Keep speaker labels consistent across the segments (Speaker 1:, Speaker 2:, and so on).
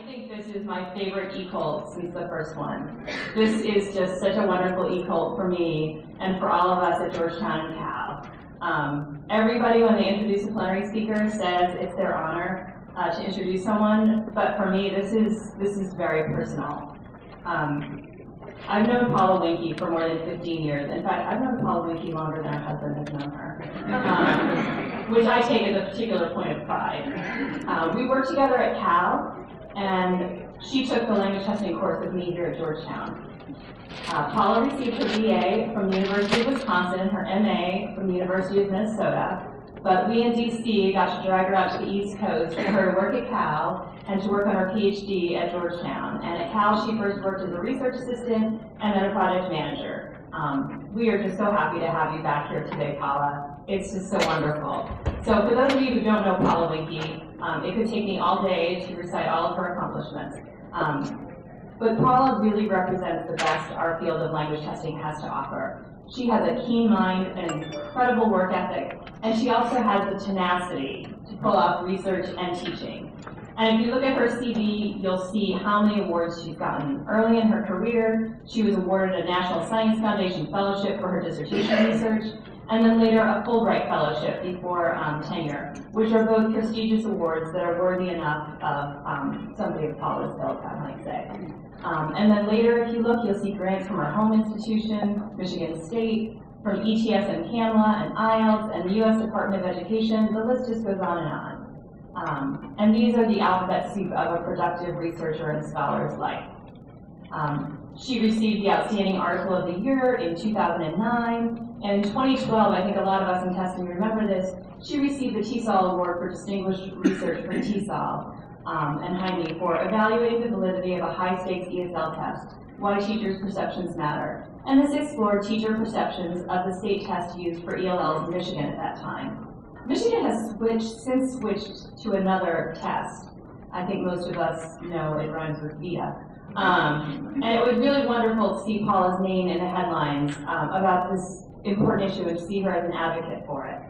Speaker 1: think this is my favorite ECOLT since the first one. This is just such a wonderful ECOLT for me and for all of us at Georgetown and Cal. Everybody, when they introduce a plenary speaker, says it's their honor to introduce someone, but for me, this is very personal. I've known Paula Winke for more than 15 years. In fact, I've known Paula Winke longer than her husband has known her, which I take as a particular point of pride. We worked together at Cal, and she took the language testing course with me here at Georgetown. Paula received her BA from the University of Wisconsin, her MA from the University of Minnesota, but we in DC got to drag her out to the East Coast for her to work at Cal and to work on her PhD at Georgetown. And at Cal, she first worked as a research assistant and then a project manager. We are just so happy to have you back here today, Paula. It's just so wonderful. So for those of you who don't know Paula Winke, it could take me all day to recite all of her accomplishments. But Paula really represents the best our field of language testing has to offer. She has a keen mind, an incredible work ethic, and she also has the tenacity to pull off research and teaching. And if you look at her CV, you'll see how many awards she's gotten. Early in her career, she was awarded a National Science Foundation Fellowship for her dissertation research, and then later a Fulbright Fellowship before tenure, which are both prestigious awards that are worthy enough of somebody of Paula's ilk, I might say. And then later, if you look, you'll see grants from her home institution, Michigan State, from ETS and CAMLA and IELTS and the U.S. Department of Education. The list just goes on and on. And these are the alphabet soup of a productive researcher and scholar's life. She received the Outstanding Article of the Year in 2009. And in 2012, I think a lot of us in testing remember this, she received the TESOL Award for Distinguished Research for TESOL. And Jaime for evaluating the validity of a high-stakes ESL test, why teachers' perceptions matter. And this explored teacher perceptions of the state test used for ELLs in Michigan at that time. Michigan has since switched to another test. I think most of us know it rhymes with VIA. And it was really wonderful to see Paula's name in the headlines about this important issue and see her as an advocate for it.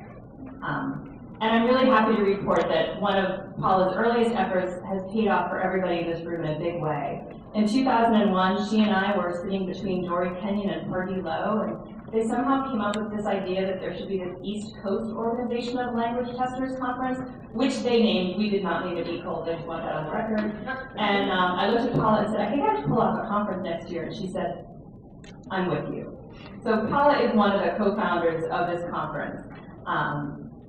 Speaker 1: And I'm really happy to report that one of Paula's earliest efforts has paid off for everybody in this room in a big way. In 2001, she and I were sitting between Dory Kenyon and Fergie Lowe, and they somehow came up with this idea that there should be this East Coast Organization of Language Testers Conference, which they named. We did not name it ECOLT, I just want that on the record. And I looked at Paula and said, I think I have to pull off a conference next year, and she said, I'm with you. So Paula is one of the co-founders of this conference.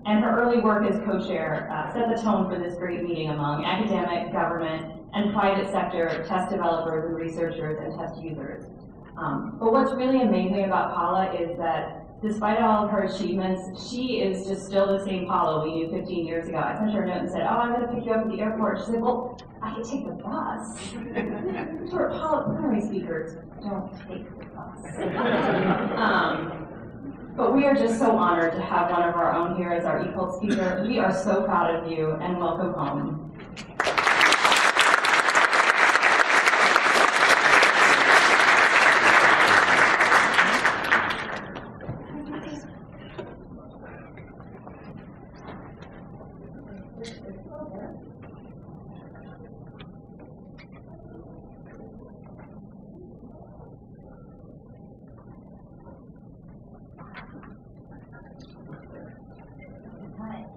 Speaker 1: And her early work as co-chair set the tone for this great meeting among academic, government, and private sector test developers and researchers and test users. But what's really amazing about Paula is that despite all of her achievements, she is just still the same Paula we knew 15 years ago. I sent her a note and said, oh, I'm going to pick you up at the airport. She said, well, I can take the bus. Sure, Paula, plenary speakers don't take the bus. But we are just so honored to have one of our own here as our ECOLT speaker. We are so proud of you, and welcome home.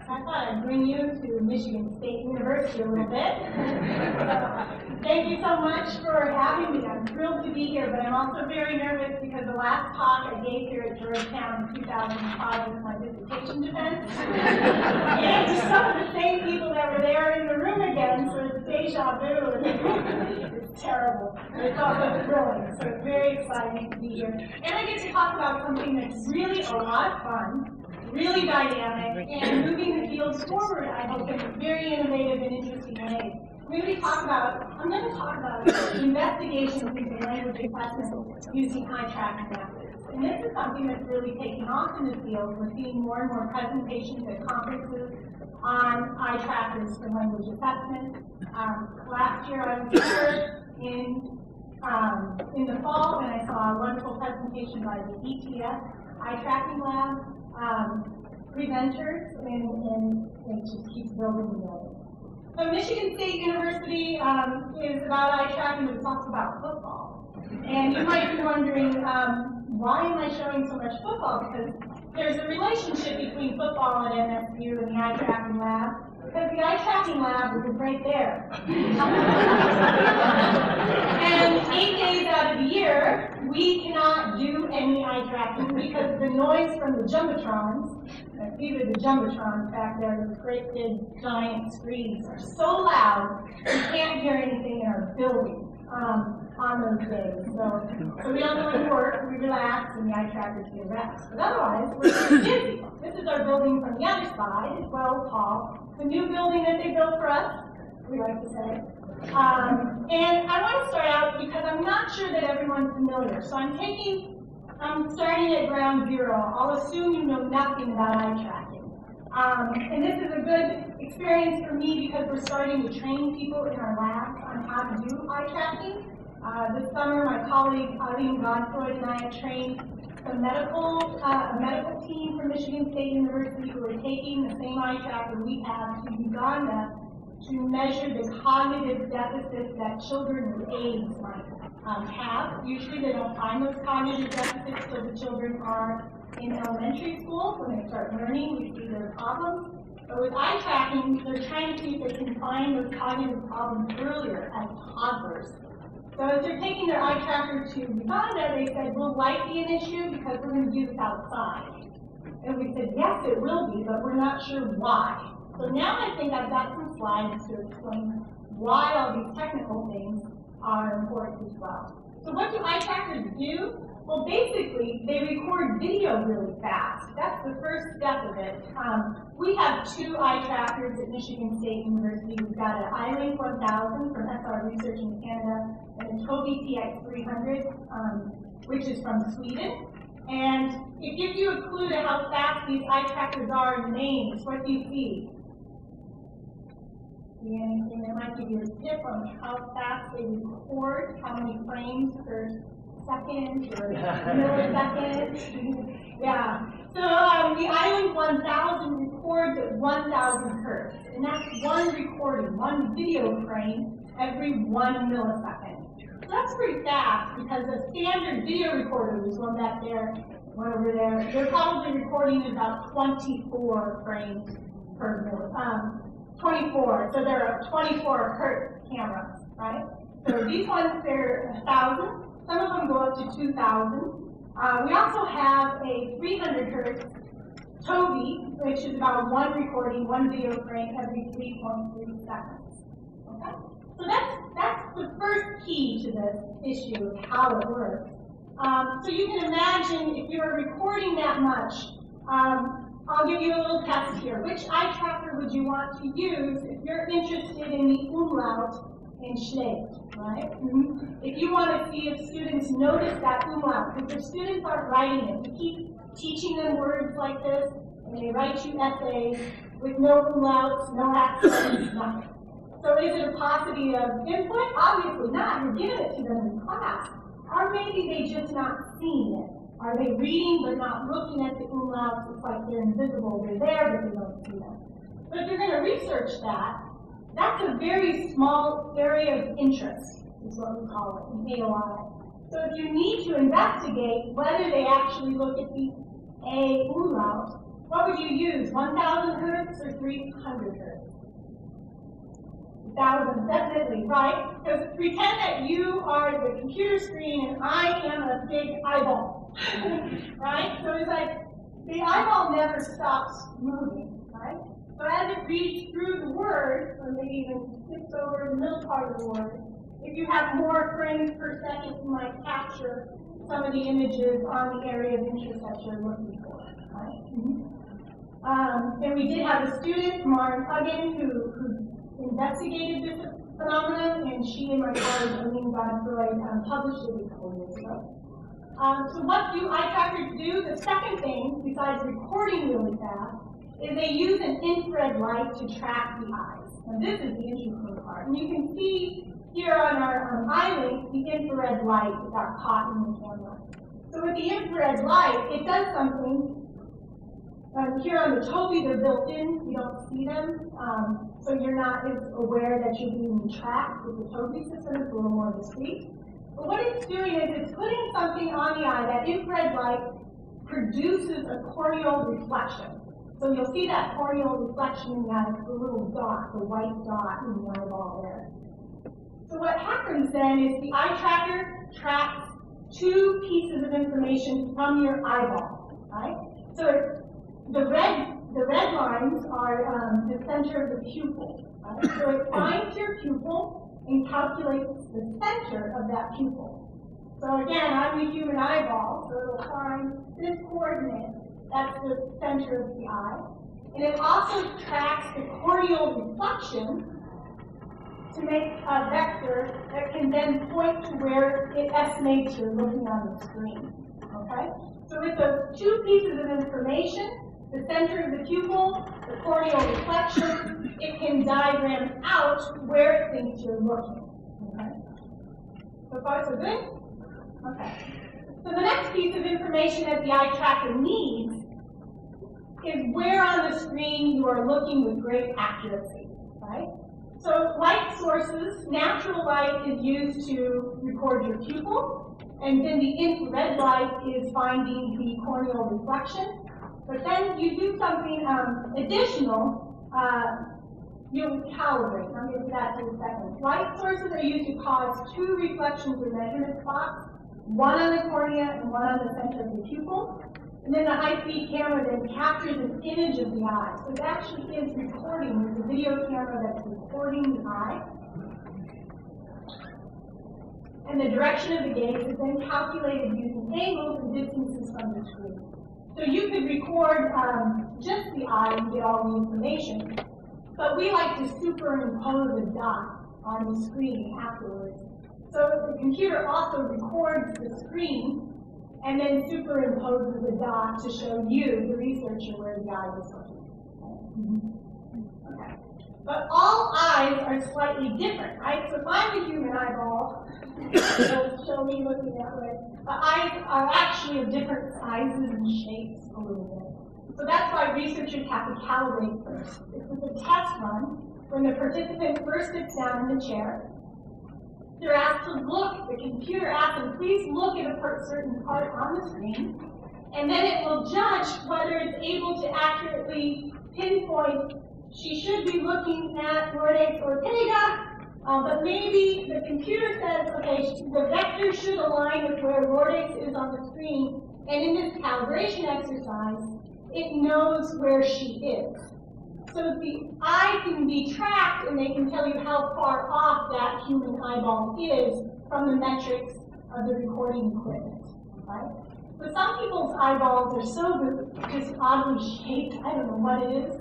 Speaker 2: I thought I'd bring you to Michigan State University a little bit. Thank you so much for having me. I'm thrilled to be here, but I'm also very nervous because the last talk I gave here at Georgetown in 2005 was my dissertation defense. And just some of the same people that were there in the room again, so it's deja vu. It's terrible. But it's also thrilling, so it's very exciting to be here. And I get to talk about something that's really a lot of fun, really dynamic, and moving the field forward, I hope, in very innovative and interesting ways. I'm going to talk about investigations into language assessment using eye tracking methods. And this is something that's really taking off in the field. We're seeing more and more presentations at conferences on eye trackers for language assessment. Last year I was here in the fall, and I saw a wonderful presentation by the ETS eye tracking lab presenters, and it just keeps building the So Michigan State University is about eye tracking, but it's also about football. And you might be wondering, why am I showing so much football? Because there's a relationship between football and MSU and the eye tracking lab. Because the eye tracking lab is right there. And 8 days out of the year, we cannot do any eye tracking because the noise from the jumbotrons, these are the jumbotrons back there, those great big giant screens, are so loud we can't hear anything in our building on those days. So we don't do any work, we relax, and the eye trackers get rest. But otherwise, we're busy. This is our building from the other side. It's well tall. It's a new building that they built for us, we like to say. And I want to start out because I'm not sure that everyone's familiar. So I'm starting at ground zero. I'll assume you know nothing about eye tracking. And this is a good experience for me because we're starting to train people in our labs on how to do eye tracking. This summer, my colleague Eileen Godfroy and I have trained a medical team from Michigan State University who are taking the same eye tracker we have to Uganda to measure the cognitive deficits that children with AIDS might have. Usually they don't find those cognitive deficits till the children are in elementary school. When they start learning, we see their problems. But with eye tracking, they're trying to see if they can find those cognitive problems earlier as toddlers. So as they're taking their eye tracker to Uganda, they said, will light be an issue because we're going to do this outside? And we said, yes, it will be, but we're not sure why. So now I think I've got some slides to explain why all these technical things are important as well. So what do eye trackers do? Well, basically, they record video really fast. That's the first step of it. We have 2 eye trackers at Michigan State University. We've got an iLink 1000 from SR Research in Canada and a Tobii TX300, which is from Sweden. And it gives you a clue to how fast these eye trackers are in names. What do you see? See anything that might give you a tip on how fast they record, how many frames per second or millisecond? Yeah. So the iLink 1000 records at 1,000 hertz, and that's one recording, one video frame every 1 millisecond. So that's pretty fast because a standard video recorder, there's one back there, one over there, they're probably recording at about 24 frames per millisecond. 24, so they're a 24 hertz camera, right? So these ones, they're 1,000. Some of them go up to 2,000. We also have a 300 hertz Tobii, which is about one recording, one video frame every 3.3 seconds. Okay? So that's the first key to this issue of how it works. So you can imagine if you're recording that much, I'll give you a little test here. Which eye tracker would you want to use if you're interested in the umlaut in schlecht, right? If you want to see if students notice that umlaut, because if students aren't writing it, you keep teaching them words like this, and they write you essays with no umlauts, no accents, nothing. So is it a paucity of input? Obviously not. You're giving it to them in class. Or maybe they just not seeing it. Are they reading but not looking at the umlauts? It's like they're invisible. They're there, but they don't see them. But if you're going to research that, that's a very small area of interest, is what we call it in AOI. So if you need to investigate whether they actually look at the A umlaut, what would you use, 1,000 hertz or 300 hertz? 1,000, definitely, right? Because pretend that you are the computer screen and I am a big eyeball, right? So it's like the eyeball never stops moving, right? So as it reads through the word, or maybe even skips over the middle part of the word, if you have more frames per second, you might capture some of the images on the area of interest that you're looking for, right? And we did have a student, Maren Huggin, who investigated this phenomenon, and she and my colleague, Eileen Godfroy, published it a couple years ago. So what do eye trackers do? The second thing, besides recording really fast, is they use an infrared light to track the eyes. Now this is the interesting part. And you can see here on our iLink the infrared light that got caught in the camera. So with the infrared light, it does something Here on the Toby, they're built in, you don't see them, so you're not as aware that you're being tracked with the Toby system. It's a little more discreet. But what it's doing is it's putting something on the eye. That infrared light produces a corneal reflection. So you'll see that corneal reflection in the eye, the little dot, the white dot in the eyeball there. So what happens then is the eye tracker tracks two pieces of information from your eyeball, right? So the red lines are the center of the pupil, right? So it finds your pupil and calculates the center of that pupil. So again, I'm the human eyeball, so it'll find this coordinate, that's the center of the eye. And it also tracks the corneal reflection to make a vector that can then point to where it estimates you're looking on the screen, okay? So with those two pieces of information, the center of the pupil, the corneal reflection, it can diagram out where it thinks you're looking, okay? So far, so good? Okay. So the next piece of information that the eye tracker needs is where on the screen you are looking with great accuracy, right? So light sources, natural light is used to record your pupil, and then the infrared light is finding the corneal reflection. But then you do something additional, you'll calibrate. I'll get to that in a second. Light sources are used to cause two reflections or measurement spots, one on the cornea and one on the center of the pupil. And then the high-speed camera then captures an image of the eye. So it actually is recording. There's a video camera that's recording the eye. And the direction of the gaze is then calculated using angles and distances from the screen. So you could record just the eye and get all the information. But we like to superimpose a dot on the screen afterwards. So the computer also records the screen and then superimposes the dot to show you, the researcher, where the eye is looking. Okay. But all eyes are slightly different, right? So if I'm a human eyeball, it'll show me looking that way. But eyes are actually of different sizes and shapes a little bit. So that's why researchers have to calibrate first. This is a test run. When the participant first sits down in the chair, they're asked to look, the computer asks them, please look at a certain part on the screen, and then it will judge whether it's able to accurately pinpoint, she should be looking at Nordex or Ortega, but maybe the computer says, okay, the vector should align with where Nordex is on the screen, and in this calibration exercise, it knows where she is. So the eye can be tracked, and they can tell you how far off that human eyeball is from the metrics of the recording equipment, right? But some people's eyeballs are so just oddly shaped, I don't know what it is,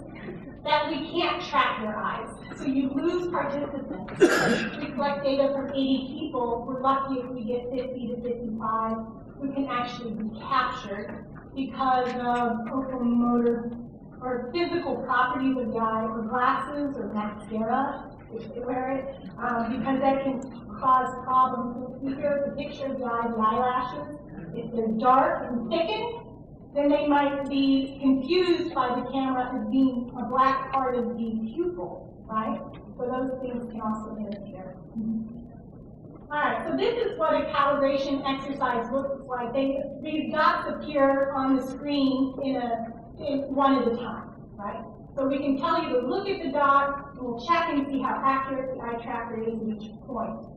Speaker 2: that we can't track their eyes. So you lose participants. We collect data from 80 people. We're lucky if we get 50 to 55 who can actually be captured because of oculomotor or physical properties of the eye, or glasses, or mascara, if they wear it, because that can cause problems. So here's a picture of the eye, the eyelashes. If they're dark and thickened, then they might be confused by the camera as being a black part of the pupil, right? So those things can also interfere. All right, so this is what a calibration exercise looks like. These dots appear on the screen one at a time, right? So we can tell you to look at the dot, and we'll check and see how accurate the eye tracker is at each point.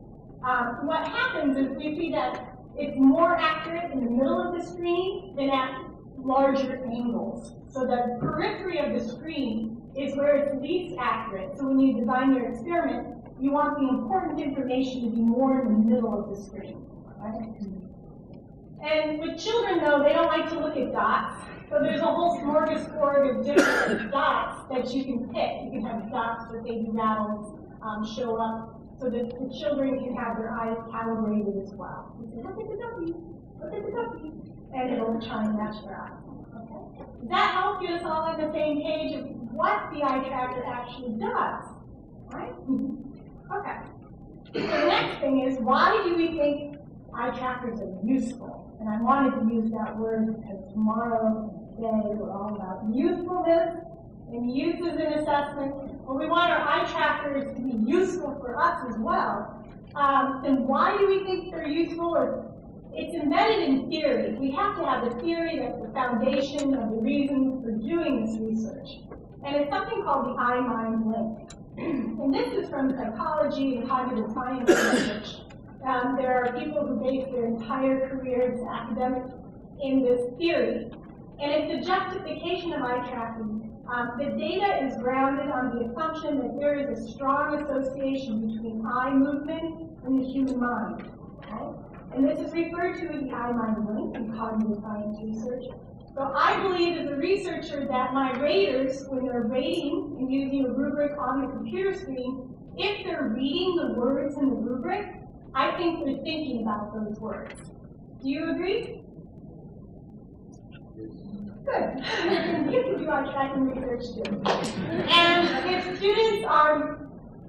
Speaker 2: What happens is we see that it's more accurate in the middle of the screen than at larger angles. So the periphery of the screen is where it's least accurate. So when you design your experiment, you want the important information to be more in the middle of the screen, right? And with children, though, they don't like to look at dots. So there's a whole smorgasbord of different dots that you can pick. You can have dots with baby rattles show up so that the children can have their eyes calibrated as well. You say, look at the ducky, look at the ducky, and it'll try and match their eyes. Okay. Does that help get us all on the same page of what the eye tracker actually does? Right? Okay. So the next thing is, why do we think eye trackers are useful? And I wanted to use that word because tomorrow and today we're all about usefulness and use as an assessment. But we want our eye trackers to be useful for us as well. And why do we think they're useful? It's embedded in theory. We have to have the theory that's the foundation of the reason for doing this research. And it's something called the eye-mind link. And this is from psychology and cognitive science research. There are people who base their entire careers as academics in this theory. And it's a justification of eye tracking. The data is grounded on the assumption that there is a strong association between eye movement and the human mind. Okay? And this is referred to as the eye-mind link in cognitive science research. So I believe as a researcher that my raters, when they're rating and using a rubric on the computer screen, if they're reading the words in the rubric, I think they're thinking about those words. Do you agree? Good. You can do eye tracking research too. And if students are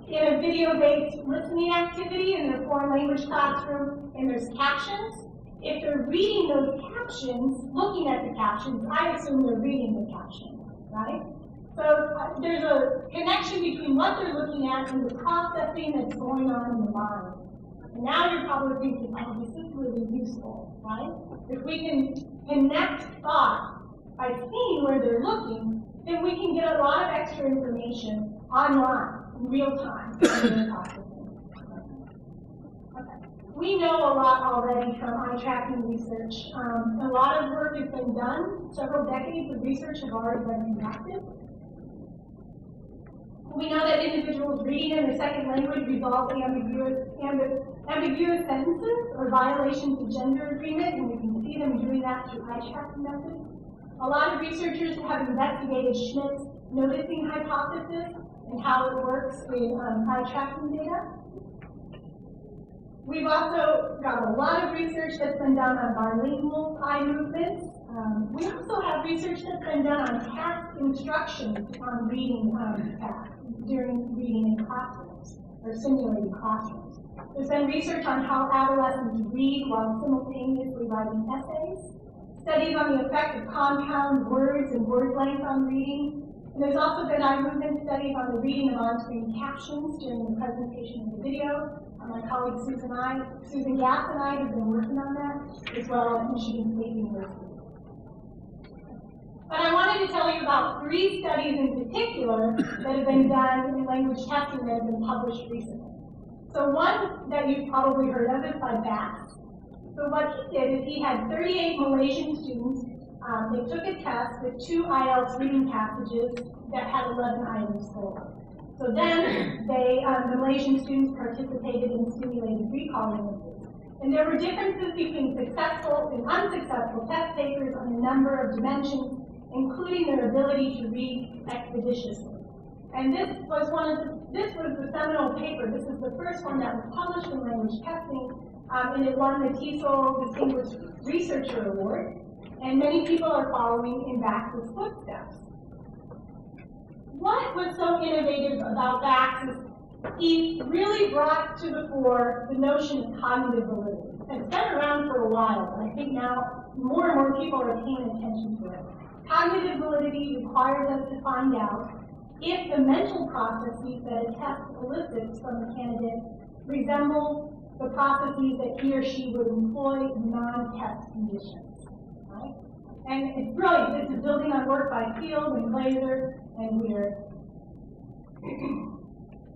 Speaker 2: in a video-based listening activity in their foreign language classroom and there's captions, if they're reading those captions, looking at the captions, I assume they're reading the captions, right? So there's a connection between what they're looking at and the processing that's going on in the mind. And now you're probably thinking, oh, this is really useful, right? If we can connect thought by seeing where they're looking, then we can get a lot of extra information online in real time. We know a lot already from eye tracking research. A lot of work has been done. Several decades of research have already been conducted. We know that individuals reading in their second language resolve ambiguous sentences or violations of gender agreement, and we can see them doing that through eye tracking methods. A lot of researchers have investigated Schmidt's noticing hypothesis and how it works with eye tracking data. We've also got a lot of research that's been done on bilingual eye movements. We also have research that's been done on task instructions on reading tasks during reading in classrooms or simulated classrooms. There's been research on how adolescents read while simultaneously writing essays, studies on the effect of compound words and word length on reading. And there's also been eye movement studies on the reading of on-screen captions during the presentation of the video. My colleague Susan Gass and I have been working on that, as well at Michigan State University. But I wanted to tell you about 3 studies in particular that have been done in language testing that have been published recently. So one that you've probably heard of is by Bass. So what he did is he had 38 Malaysian students. They took a test with 2 IELTS reading passages that had 11 items full. So then the Malaysian students participated in simulated recall images. And there were differences between successful and unsuccessful test takers on a number of dimensions, including their ability to read expeditiously. And this was the seminal paper. This is the first one that was published in language testing, and it won the TESOL Distinguished Researcher Award. And many people are following in Bax's footsteps. What was so innovative about Bax is he really brought to the fore the notion of cognitive validity. It's been around for a while, but I think now more and more people are paying attention to it. Cognitive validity requires us to find out if the mental processes that a test elicits from the candidate resemble the processes that he or she would employ in non-test conditions. Right? And it's brilliant. This is building on work by Field and Glaser and Weir.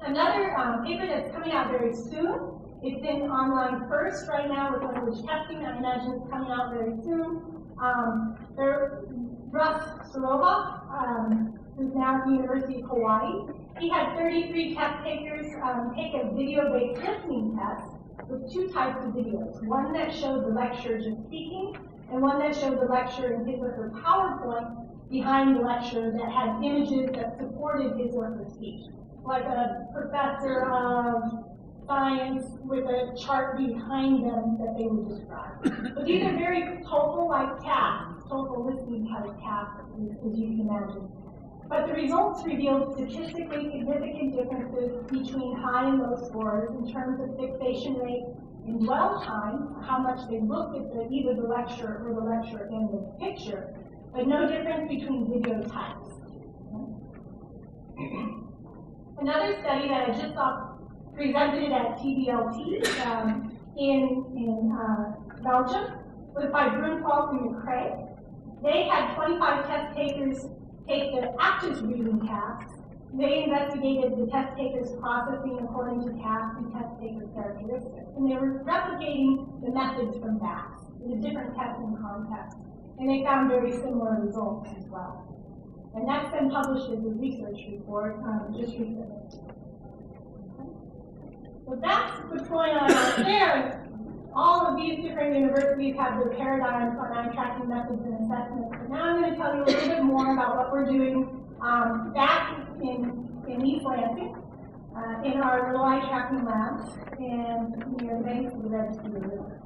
Speaker 2: Another paper that's coming out very soon, it's in online first right now with language testing. I imagine it's coming out very soon. Russ Sorova, who's now at the University of Hawaii, he had 33 test takers take a video-based listening test with 2 types of videos. One that showed the lecturer just speaking, and one that showed the lecturer in his or her PowerPoint behind the lecture that had images that supported his or her speech, like a professor of science with a chart behind them that they would describe. But these are very TOEFL-like tasks, TOEFL listening type tasks, as you can imagine. But the results revealed statistically significant differences between high and low scores in terms of fixation rate in dwell time, how much they looked at either the lecture or the lecture and the picture, but no difference between video types. Another study that I just saw presented at TBLT in Belgium was by Brunfalt and McCrae. They had 25 test takers take the active reading tasks. They investigated the test takers' processing according to task and test taker characteristics. And they were replicating the methods from that in a different testing context. And they found very similar results as well. And that's been published as a research report just recently. So that's what's going on out there. All of these different universities have their paradigms on eye tracking methods and assessments. But now I'm going to tell you a little bit more about what we're doing back in East Lansing, in our little eye tracking labs, and near the banks of the Red Sea River.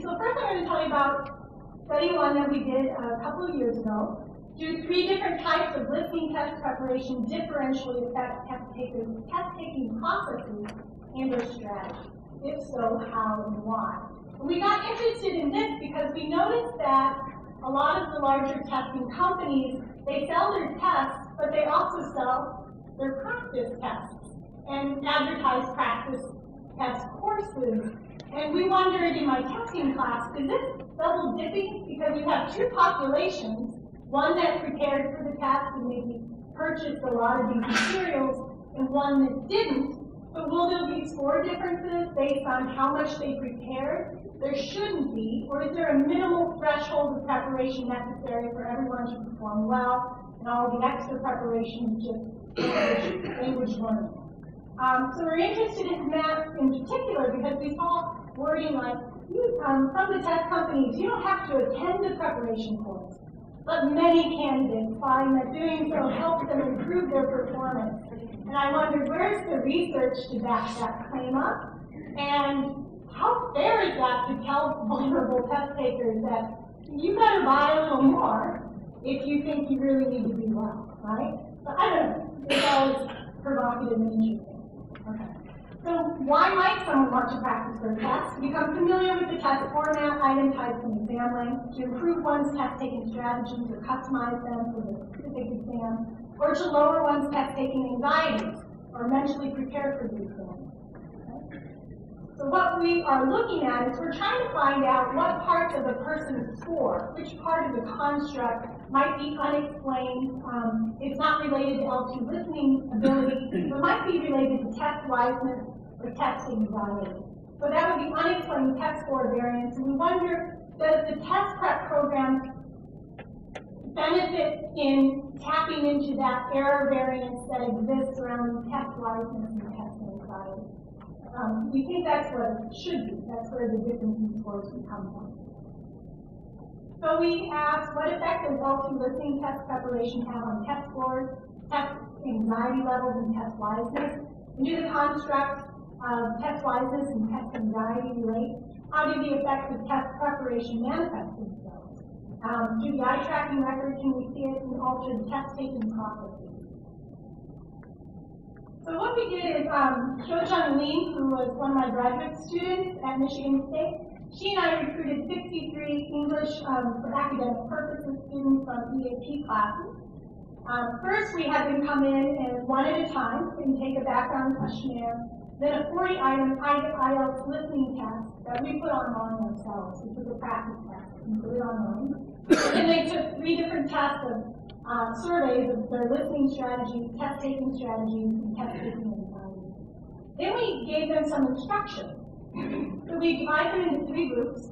Speaker 2: So first I'm going to tell you about study one that we did a couple of years ago. Do 3 different types of listening test preparation differentially affect test-taking processes and their strategy? If so, how and why? And we got interested in this because we noticed that a lot of the larger testing companies, they sell their tests, but they also sell their practice tests and advertise practice test courses. And we wondered in my testing class, is this double dipping? Because you have 2 populations, one that prepared for the test and maybe purchased a lot of these materials, and one that didn't. But will there be score differences based on how much they prepared? There shouldn't be. Or is there a minimal threshold of preparation necessary for everyone to perform well, and all the extra preparation is just language learning? So we're interested in math in particular because we saw wording like, from the test companies, you don't have to attend a preparation course. But many candidates find that doing so helps them improve their performance. And I wondered, where's the research to back that claim up? And how fair is that to tell vulnerable test takers that you better buy a little more if you think you really need to do well, right? So I don't know. It's always provocative and interesting. Okay. So why might someone want to practice their test? To become familiar with the test format, item types, and exam length, to improve one's test-taking strategies or customize them for the specific exam, or to lower one's test-taking anxieties, or mentally prepare for the exam. Okay? So what we are looking at is we're trying to find out what parts of a person's score, which part of the construct might be unexplained, it's not related to L2 listening ability, but might be related to test wiseness or test anxiety. So that would be unexplained test score variance, and we wonder, does the test prep program benefit in tapping into that error variance that exists around test wiseness and test anxiety? We think that's what it should be. That's where the difference in scores would come from. So we asked, what effect does L2 listening test preparation have on test scores, test anxiety levels, and test wiseness? And do the constructs of test wiseness and test anxiety relate? How do the effects of test preparation manifest themselves? Through the eye tracking record, can we see it in altered test-taking processes? So what we did is, Georgetown University, who was one of my graduate students at Michigan State, she and I recruited 63 English for academic purposes students from EAP classes. First, we had them come in and one at a time and take a background questionnaire, then a 40-item IELTS listening test that we put online ourselves, which was a practice test, and put it online. And they took 3 different tests of surveys of their listening strategies, test-taking strategies, and test-taking anxiety. Then we gave them some instruction. So we divide them into 3 groups: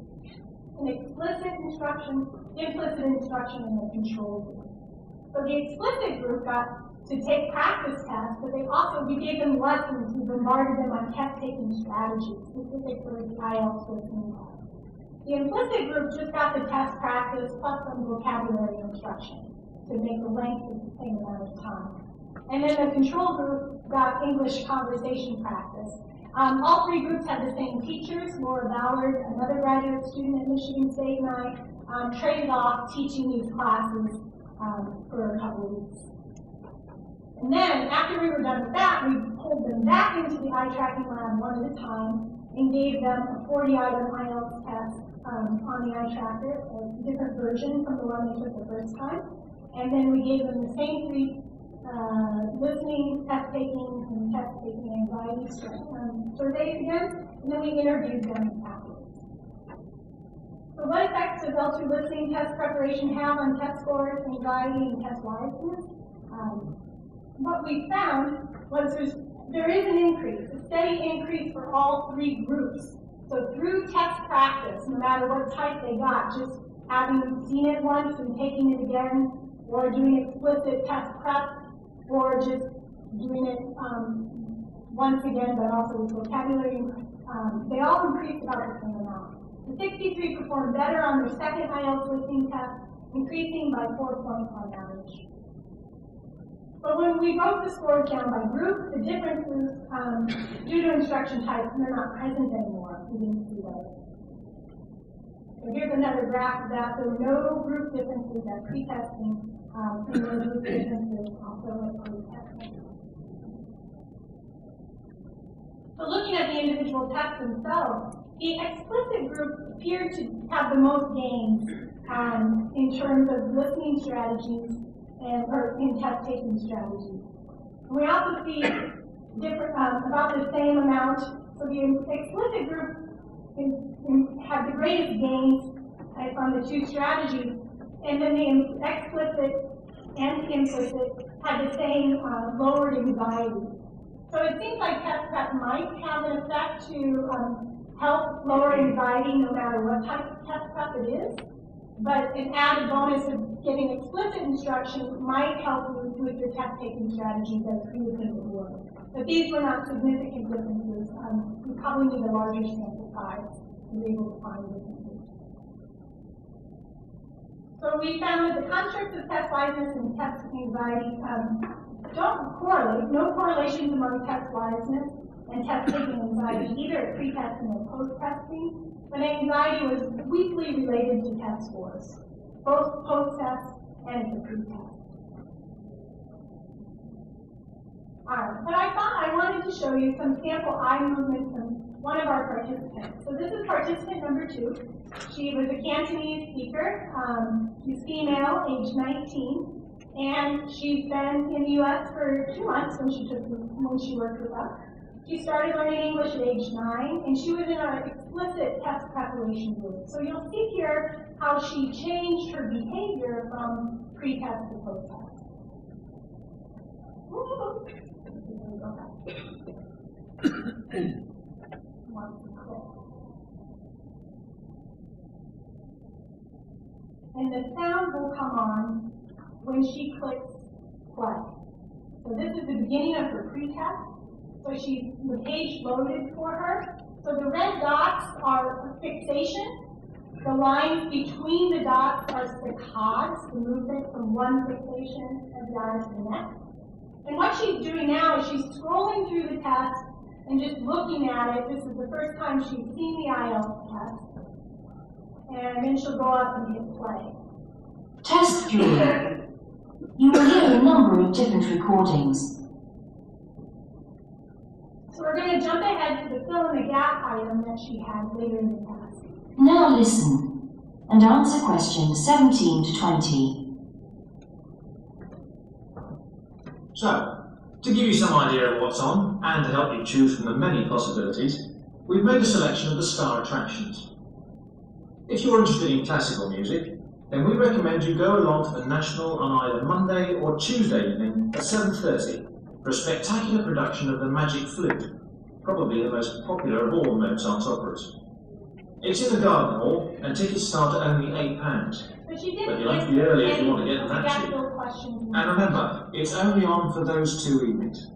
Speaker 2: an explicit instruction, implicit instruction, and a control group. So the explicit group got to take practice tests, but we gave them lessons. We bombarded them on test-taking strategies, specific for the IELTS listening test. The implicit group just got the test practice plus some vocabulary instruction to make the length of the same amount of time. And then the control group got English conversation practice. All 3 groups had the same teachers. Laura Ballard, another graduate student at Michigan State, and I traded off teaching these classes for a couple of weeks. And then, after we were done with that, we pulled them back into the eye tracking lab one at a time and gave them a 40-item IELTS test on the eye tracker, a different version from the one they took the first time. And then we gave them the same 3 listening, test-taking, and test-taking anxiety surveys again, and then we interviewed them afterwards. So what effects does L2 listening test preparation have on test scores, anxiety, and test wiseness? What we found was there is an increase, a steady increase for all 3 groups. So through test practice, no matter what type they got, just having seen it once and taking it again, or doing explicit test prep, or just doing it once again, but also with vocabulary, they all increased about the same amount. The 63 performed better on their second IELTS listening test, increasing by 4 points on average. But when we broke the scores down by group, the differences due to instruction types, they're not present anymore. We didn't see those. So here's another graph of that. There were no group differences at pre-testing, and there were group differences also at post-testing. So looking at the individual tests themselves, the explicit group appeared to have the most gains in terms of listening strategies or in test-taking strategies. We also see about the same amount. So the explicit group had the greatest gains on the 2 strategies, and then the explicit and the implicit had the same lowered anxiety. So it seems like test prep might have an effect to help lower anxiety no matter what type of test prep it is. But an added bonus of getting explicit instruction might help you with your test-taking strategies as previously before. But these were not significant differences. You probably need a larger sample size to be able to find differences. So we found that the constructs of test wiseness and test anxiety don't correlate. No correlations among test wiseness and test-taking anxiety, either at pre-testing or post-testing. But anxiety was weakly related to test scores, both post-test and at the pre-test. All right, but I thought I wanted to show you some sample eye movements from one of our participants. So this is participant number 2. She was a Cantonese speaker. She's female, age 19, and she's been in the U.S. for 2 months when she worked with us. She started learning English at age 9, and she was in our explicit test preparation group. So you'll see here how she changed her behavior from pre-test to post-test. And the sound will come on when she clicks play. So this is the beginning of her pre-test. So the page loaded for her. So the red dots are fixation. The lines between the dots are saccades, the movement from one fixation of the eye to the next. And what she's doing now is she's scrolling through the test and just looking at it. This is the first time she's seen the IELTS test. And then she'll go up and hit play.
Speaker 3: Test 3. You will hear a number of different recordings.
Speaker 2: So we're going to jump ahead to the fill in the gap item that she had later in the test.
Speaker 3: Now listen and answer questions 17 to 20.
Speaker 4: So, to give you some idea of what's on, and to help you choose from the many possibilities, we've made a selection of the star attractions. If you're interested in classical music, then we recommend you go along to the National on either Monday or Tuesday evening at 7:30 for a spectacular production of the Magic Flute, probably the most popular of all Mozart's operas. It's in the Garden Hall, and tickets start at only £8.
Speaker 2: But you'll
Speaker 4: have to be early if you want to get that cheap. And remember, it's only on for those 2 evenings.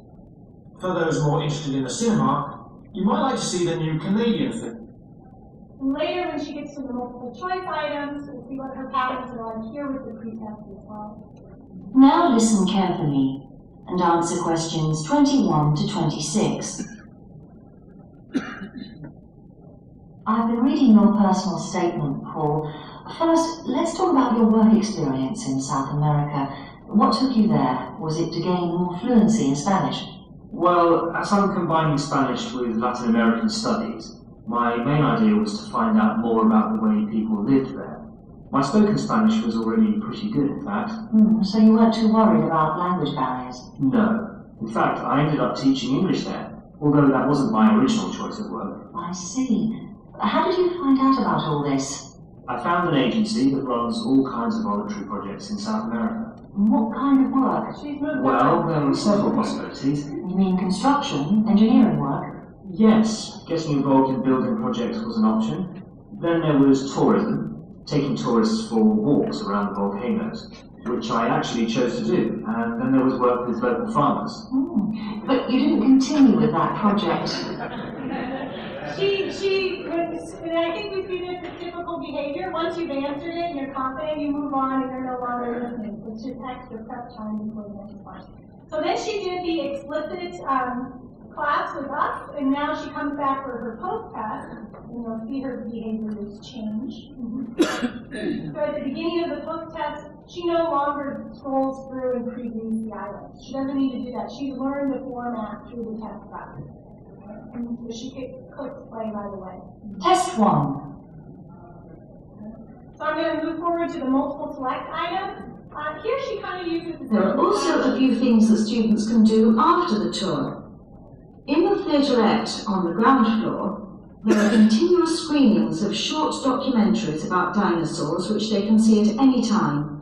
Speaker 4: For those more interested in the cinema, you might like to see the new Canadian film.
Speaker 2: And later, when she gets to the multiple choice items, we'll see what her patterns are like here with the pre-test as well.
Speaker 3: Now listen carefully and answer questions 21 to 26. I've been reading your personal statement, Paul. First, let's talk about your work experience in South America What took you there? Was it to gain more fluency in Spanish?
Speaker 4: Well, as I'm combining Spanish with Latin American studies, my main idea was to find out more about the way people lived there. My spoken Spanish was already pretty good, in fact.
Speaker 3: So you weren't too worried about language barriers?
Speaker 4: No. In fact, I ended up teaching English there, although that wasn't my original choice of work.
Speaker 3: I see. How did you find out about all this?
Speaker 4: I found an agency that runs all kinds of voluntary projects in South America.
Speaker 3: What kind of work?
Speaker 4: Well, there were several possibilities.
Speaker 3: You mean construction, engineering work?
Speaker 4: Yes, getting involved in building projects was an option. Then there was tourism, taking tourists for walks around the volcanoes, which I actually chose to do. And then there was work with local farmers.
Speaker 3: But you didn't continue with that project.
Speaker 2: And I think we see this as typical behavior. Once you've answered it and you're confident, you move on and you're no longer listening. It's just extra prep time before the next one. So then she did the explicit class with us, and now she comes back for her post-test, and you'll see her behavior has changed. So at the beginning of the post-test, she no longer scrolls through and previews the items. She doesn't need to do that. She's learned the format through the test practice. And so she clicks play right away.
Speaker 3: Test 1.
Speaker 2: So I'm going to move forward to the multiple select items. Here she kind of uses the
Speaker 5: There are also a few things that students can do after the tour. In the theaterette on the ground floor, there are continuous screenings of short documentaries about dinosaurs which they can see at any time.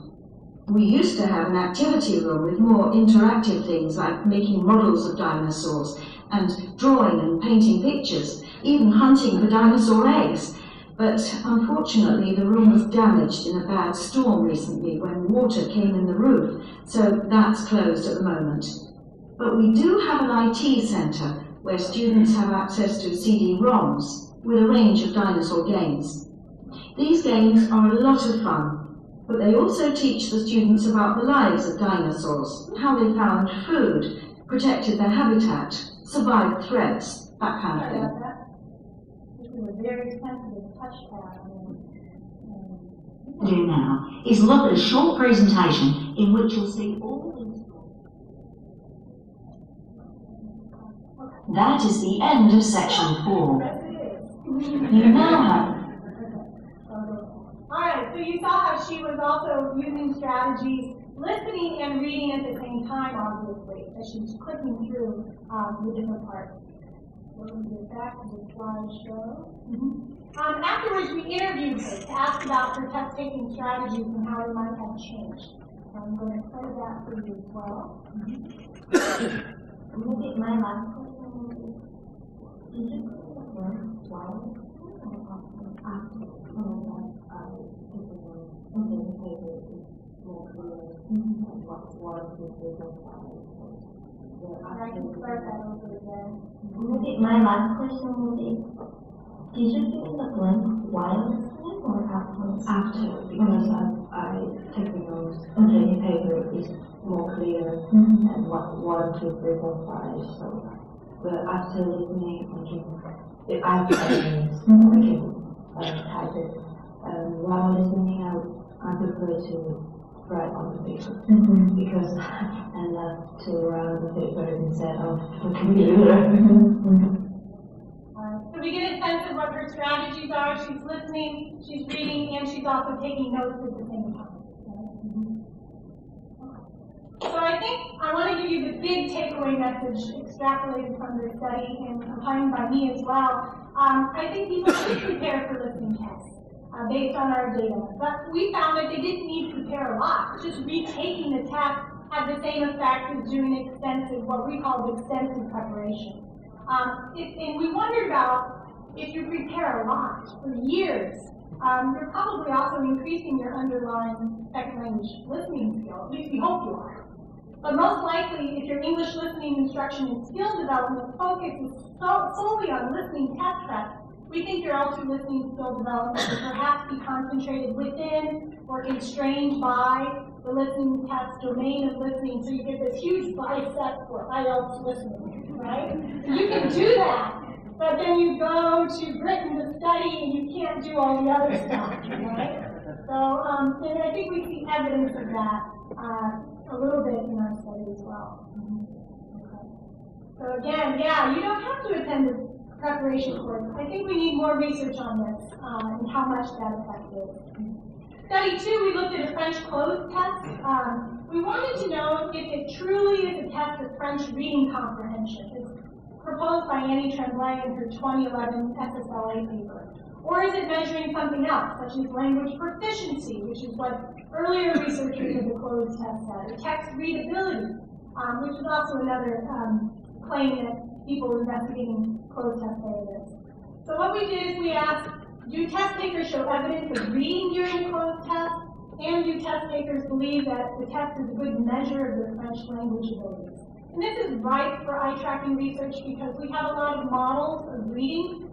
Speaker 5: We used to have an activity room with more interactive things like making models of dinosaurs and drawing and painting pictures, even hunting for dinosaur eggs. But unfortunately, the room was damaged in a bad storm recently when water came in the roof, so that's closed at the moment. But we do have an IT centre where students have access to CD-ROMs with a range of dinosaur games. These games are a lot of fun, but they also teach the students about the lives of dinosaurs, how they found food, protected their habitat, survived threats, that kind of thing.
Speaker 2: This is a very sensitive touchpad.
Speaker 3: Do now is look at a short presentation in which you'll see all these. That is the end of section 4. You now have.
Speaker 2: Alright, so you saw how she was also using strategies, listening and reading at the same time, obviously, as she's clicking through the different parts. So we'll get back to the slideshow. Afterwards, we interviewed her to ask about her test-taking strategies and how they might have changed. So I'm going to play that for you as well.
Speaker 6: Maybe my last question would be, did you learn why after the paper is more clear what the results are?
Speaker 2: I can start that over again.
Speaker 6: Maybe my last question would be, did you give the blank while listening or after?
Speaker 7: After, because I take the notes, and the paper is more clear and what 1, 2, 3, 4, 5. So, but after listening, if I have 5 minutes, I can type it. While listening, I prefer to write on the paper because I love to write on the paper instead of the computer.
Speaker 2: So we get a sense of what her strategies are. She's listening, she's reading, and she's also taking notes at the same time. So I think I want to give you the big takeaway message extrapolated from their study and compiled by me as well. I think people should prepare for listening tests based on our data. But we found that they didn't need to prepare a lot. Just retaking the test had the same effect as doing extensive, what we call extensive preparation. And we wondered about if you prepare a lot for years, you're probably also increasing your underlying second language listening skill. At least we hope you are. But most likely, if your English listening instruction and skill development focus is solely on listening test prep, we think your L2 listening skill development will perhaps be concentrated within or constrained by the listening test domain of listening, so you get this huge bicep for IELTS listening, right? So you can do that, but then you go to Britain to study and you can't do all the other stuff, right? So, and I think we see evidence of that a little bit in our study as well. Okay. So again, yeah, you don't have to attend the preparation course. I think we need more research on this and how much that effect is. Study 2, we looked at a French closed test. We wanted to know if it truly is a test of French reading comprehension. It's proposed by Annie Tremblay in her 2011 SSLA paper. Or is it measuring something else, such as language proficiency, which is what earlier researchers of the closed test said, or text readability, which is also another claim that people investigating closed test say this. So what we did is we asked, do test takers show evidence of reading during the closed test? And do test takers believe that the test is a good measure of their French language abilities? And this is ripe for eye tracking research because we have a lot of models of reading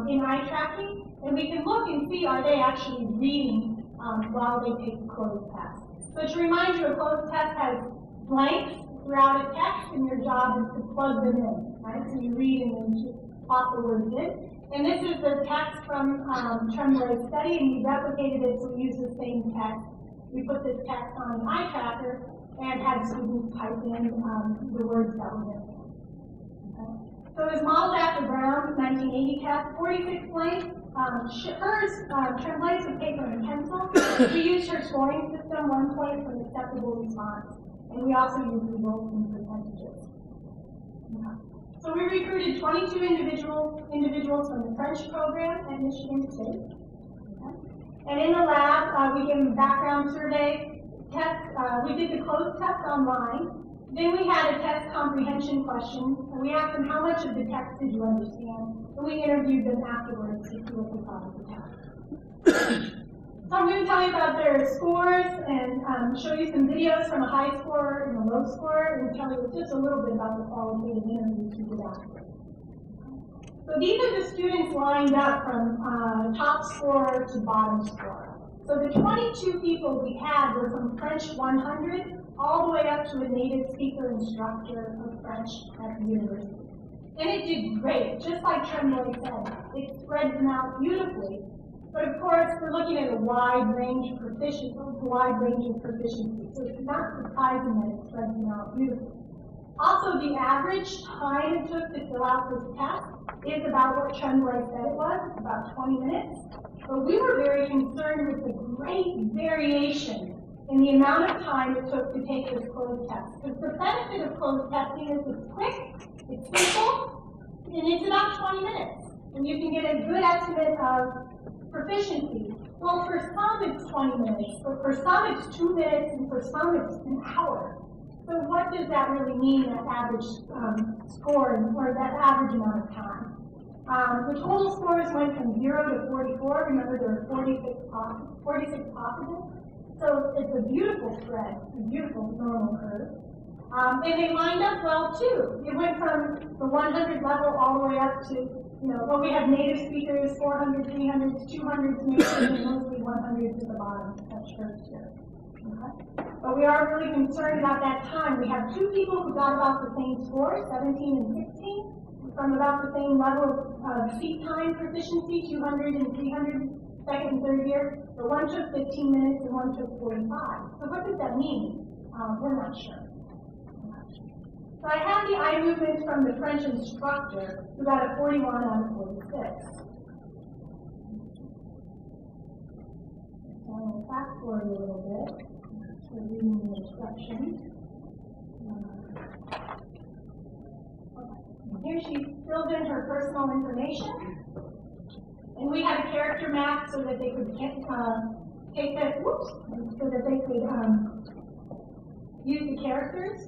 Speaker 2: in eye tracking, and we can look and see, are they actually reading while they take the closed test. So to remind you, a closed test has blanks throughout a text, and your job is to plug them in, right? So you read and then you pop the words in. And this is the text from Tremblay's study, and we replicated it, so we used the same text. We put this text on an eye tracker and had students type in the words that were missing. Okay. So it was modeled after Brown's 1980 test, 46 blanks. Hers, Tremblay's with paper and pencil. We used her scoring system, 1 point for an acceptable response. And we also used results in percentages. Okay. So we recruited 22 individuals from the French program at Michigan State. Okay. And in the lab, we gave them a background survey test. We did the closed test online. Then we had a test comprehension question, and we asked them how much of the text did you understand, and we interviewed them afterwards to see what they thought of the test. So I'm going to tell you about their scores and show you some videos from a high scorer and a low scorer, and tell you just a little bit about the qualitative interviews we did afterwards. So these are the students lined up from top scorer to bottom scorer. So the 22 people we had were from French 100 all the way up to a native speaker instructor of French at the university. And it did great, just like Tremblay said. It spreads them out beautifully. But of course, we're looking at a wide range of proficiency, so it's not surprising that it spreads them out beautifully. Also, the average time it took to fill out this test is about what Tremblay said it was, about 20 minutes. But we were very concerned with the great variation in the amount of time it took to take this closed test. Because the benefit of closed testing is it's quick, it's simple, and it's about 20 minutes. And you can get a good estimate of proficiency. Well, for some it's 20 minutes, but for some it's 2 minutes, and for some it's an hour. So what does that really mean, that average score, or that average amount of time? The total scores went from 0 to 44. Remember, there were 46 possible. So it's a beautiful spread, a beautiful normal curve. And they lined up well, too. It went from the 100 level all the way up to, well, we have native speakers, 400, 300, 200, maybe, and mostly 100 to the bottom. That's first here. Okay. But we are really concerned about that time. We have 2 people who got about the same score, 17 and 16, from about the same level of seat time proficiency, 200 and 300, second and third year. But one took 15 minutes and one took 45. So what does that mean? We're not sure. So I have the eye movements from the French instructor, who got a 41 out of 46. So I'm going to fast forward a little bit. So reading the instructions. Here she filled in her personal information. And we had a character map so that they could take that, so that they could use the characters.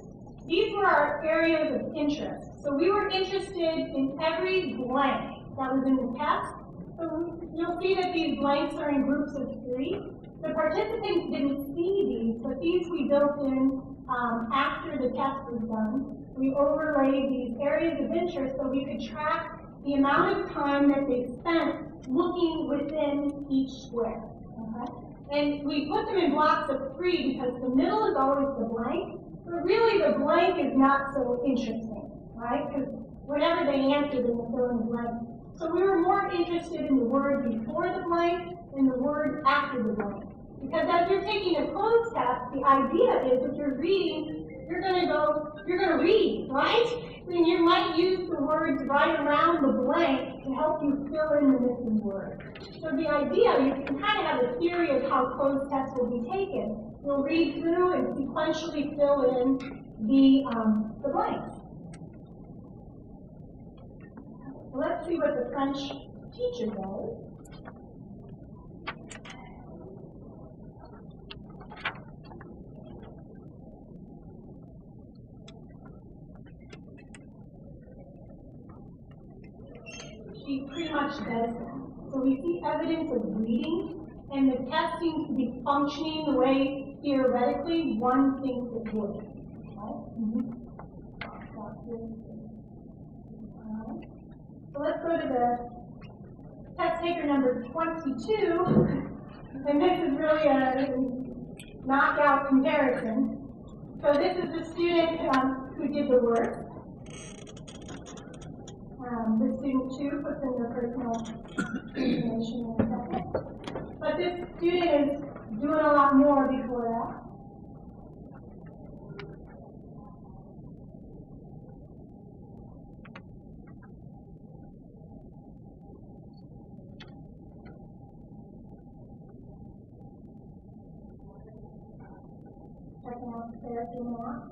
Speaker 2: These were our areas of interest. So we were interested in every blank that was in the test. So you'll see that these blanks are in groups of 3. The participants didn't see these, but these we built in after the test was done. We overlaid these areas of interest so we could track the amount of time that they spent looking within each square. Okay? And we put them in blocks of 3 because the middle is always the blank. But really, the blank is not so interesting, right? Because whatever they answered in the fill in the blank. So we were more interested in the word before the blank than the word after the blank. Because as you're taking a closed test, the idea is if you're reading, you're gonna read, right? And you might use the words right around the blank to help you fill in the missing words. So the idea, you can kind of have a theory of how closed tests will be taken. You'll read through and sequentially fill in the blanks. So let's see what the French teacher does. She pretty much says that. So we see evidence of reading, and the test seems to be functioning the way theoretically one thinks it would. Right? So let's go to the test taker number 22, and this is really a knockout comparison. So this is the student who did the work. The student 2 puts in their personal information in a second. But this student is doing a lot more before that. Checking out therapy more.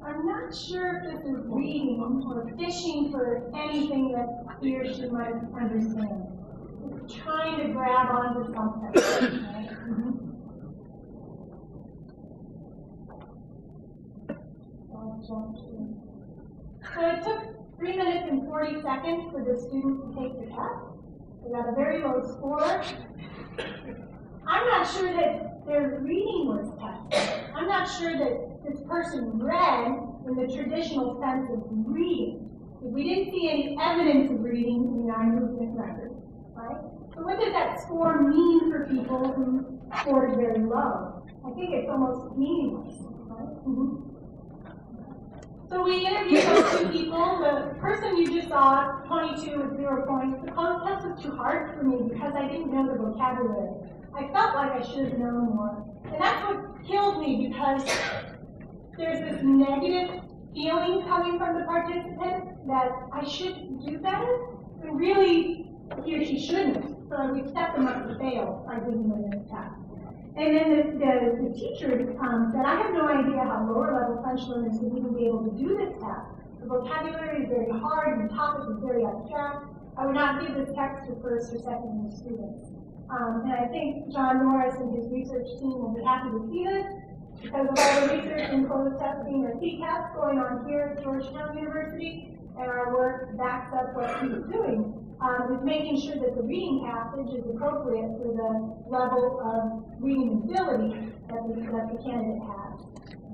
Speaker 2: I'm not sure if this is reading or fishing for anything that he or she might understand. It's trying to grab onto something. Right? So it took 3 minutes and 40 seconds for the student to take the test. They got a very low score. I'm not sure that their reading was tested. I'm not sure that this person read in the traditional sense of reading. We didn't see any evidence of reading in the eye movement record, right? So what does that score mean for people who scored very low? I think it's almost meaningless, right? So we interviewed those two people. The person you just saw, 22 with 0 points, the closed test was too hard for me because I didn't know the vocabulary. I felt like I should have known more. And that's what killed me because there's this negative feeling coming from the participant that I should do better, and really he or she shouldn't. So we set them up to fail by giving them this test. And then the teacher said, I have no idea how lower level French learners would even be able to do this test. The vocabulary is very hard and the topic is very abstract. I would not give this text to first or second year students. And I think John Norris and his research team will be happy to see this because of all the research in closed testing or CCAS going on here at Georgetown University, and our work backs up what he's doing. Is making sure that the reading passage is appropriate for the level of reading ability that the candidate has.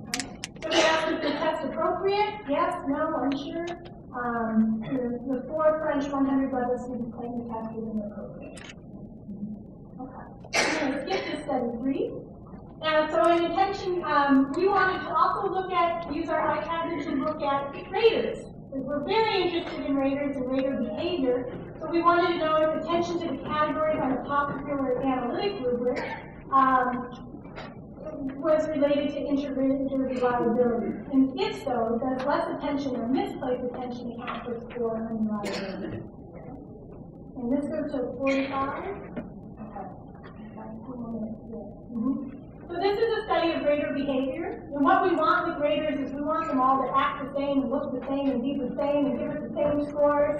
Speaker 2: Okay. So we asked if the test appropriate? Yes, no, unsure. The 4 French 100 level students claim the test is inappropriate. Okay. I'm going to skip to study 3. So in attention, we wanted to also use our iPad to look at raters. We're very interested in raters and rater behavior. So we wanted to know if attention to the categories on the popular analytic rubric was related to inter-rater reliability. And if so, does less attention or misplaced attention account for score unreliability? And this goes to 45. Okay. So this is a study of rater behavior. And what we want with raters is we want them all to act the same and look the same and be the same and give us the same scores.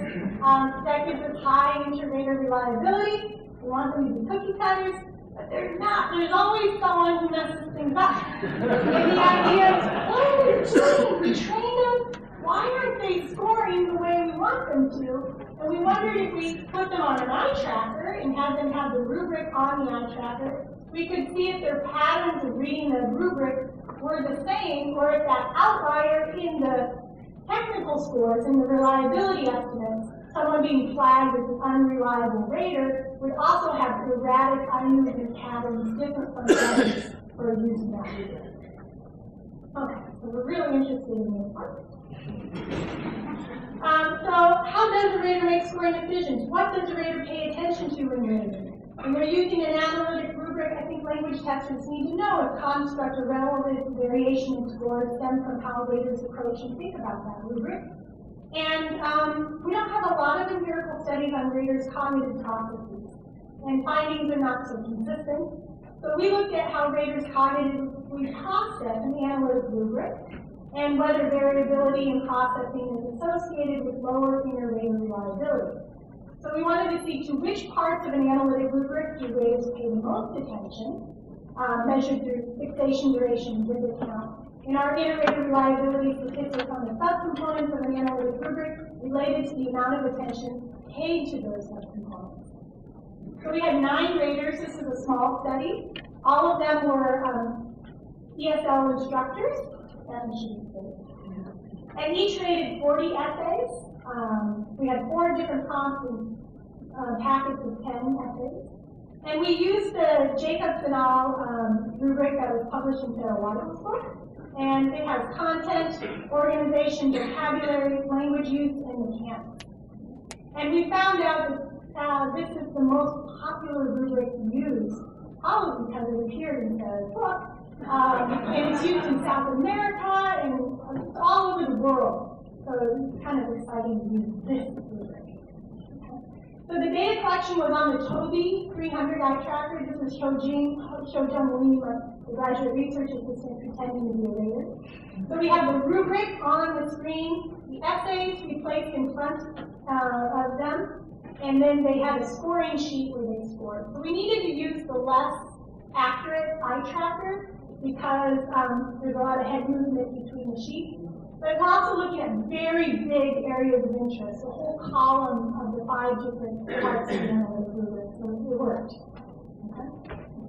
Speaker 2: That gives us high inter-rater reliability. We want them to be cookie cutters, but they're not. There's always someone who messes things up. And the idea is, what are we doing? We trained them. Why aren't they scoring the way we want them to? And we wondered if we put them on an eye tracker and have them have the rubric on the eye tracker, we could see if their patterns of reading the rubric were the same, or if that outlier in the technical scores and the reliability estimates, someone being flagged as an unreliable rater, would also have erratic eye movement patterns different from others for using that reader. Okay, so we're really interested in this part. So how does a rater make scoring decisions? What does a rater pay attention to when rating? When they're using an analytic rubric, I think language testers need to know if construct or relevant variation in scores stem from how raters approach and think about that rubric. And we don't have a lot of empirical studies on raters' cognitive processes, and findings are not so consistent. So we looked at how raters cognitively process an analytic rubric, and whether variability in processing is associated with lower inner rater reliability. So we wanted to see to which parts of an analytic rubric do raters pay the most attention, measured through fixation duration and visit count. And our inner rater reliability statistics on the subcomponents of an analytic rubric related to the amount of attention paid to those subcomponents. So we had 9 raters. This is a small study. All of them were ESL instructors. And each rated 40 essays. We had 4 different prompts and packets of 10 essays. And we used the Jacobs et al. Rubric that was published in Sarah Waddell's book. And it has content, organization, vocabulary, language use, and mechanics. And we found out that this is the most popular rubric used, probably because it appeared in Sarah's book. And it's used in South America and it's all over the world. So it's kind of exciting to use this rubric. So the data collection was on the Toby 300 eye tracker. This is Shojung Lee, the graduate research assistant pretending to be a rater. So we have the rubric on the screen, the essays we placed in front of them, and then they had a scoring sheet where they scored. So we needed to use the less accurate eye tracker because there's a lot of head movement between the sheets. But we're also looking at very big areas of interest, a whole column of the 5 different parts of the analytic rubric, so it worked. Okay?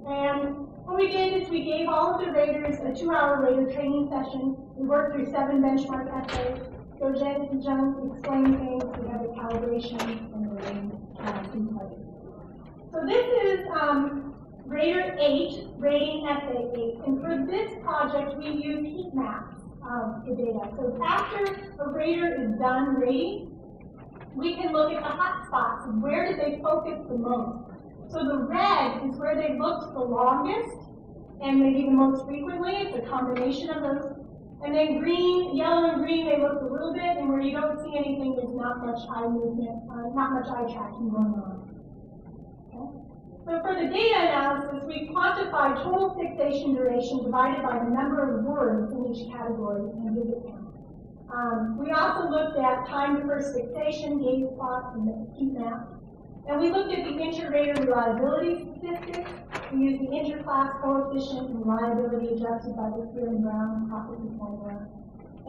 Speaker 2: And what we did is we gave all of the raters a 2-hour rater training session. We worked through 7 benchmark essays. So Jen explained things, we had a calibration, and the rating studies. So this is Rater 8, rating essay 8. And for this project, we use heat maps of the data. So after a rater is done rating, we can look at the hot spots and where did they focus the most. So the red is where they looked the longest and maybe the most frequently. It's a combination of those. And then green, yellow and green, they looked a little bit, and where you don't see anything, there's not much eye movement, not much eye tracking going on. So for the data analysis, we quantified total fixation duration divided by the number of words in each category and visit count. We also looked at time to first fixation, gaze plots, and the heat map. And we looked at the inter-rater reliability statistics. We used the interclass coefficient and reliability adjusted by the Spear and Brown property formula.